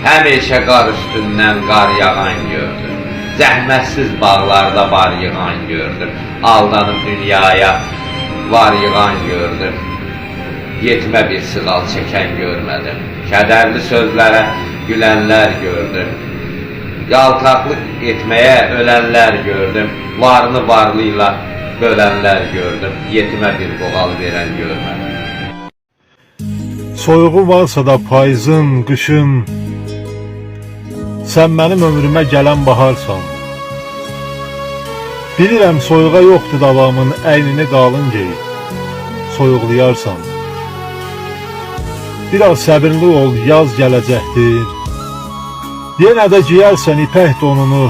Həmişə qar üstündən qar yağan gördüm. Zəhmətsiz bağlarda bar yığan gördüm. Aldanıb dünyaya var yığan gördüm. Yetmə bir sığal çəkən görmədim. Kədərli sözlərə gülənlər gördüm. Yaltaqlıq etməyə ölənlər gördüm. Varını varlıyla bölənlər gördüm. Yetimə bir qoğal verən görmədim. Soyuğu varsa da payızın, qışın, sən mənim ömrümə gələn baharsan. Bilirəm soyuğa yoxdur davamın, əynini qalın gey, soyuqlayarsan. Biraz səbirli ol, yaz gələcəkdir. Yenə də giyərsən ipək donunu.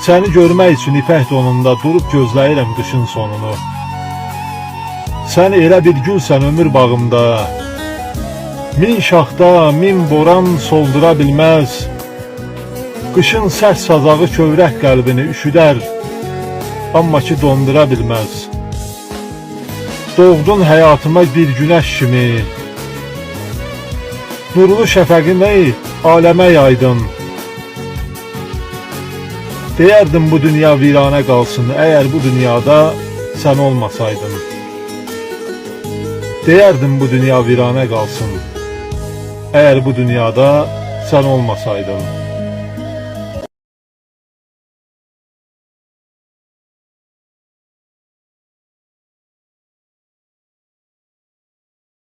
Səni görmək üçün ipək donunda durub gözləyirəm qışın sonunu. Sən elə bir gülsən ömür bağımda. Min şaxta, min boran soldura bilməz. Qışın sərt sazağı kövrək qəlbini üşüdər, amma ki dondura bilməz. Doğdun həyatıma bir günəş kimi. Nurlu şəfəqini aləmə yaydın. Deyərdim bu dünya viranə qalsın, əgər bu dünyada sən olmasaydın. Deyərdim bu dünya viranə qalsın, əgər bu dünyada sən olmasaydın.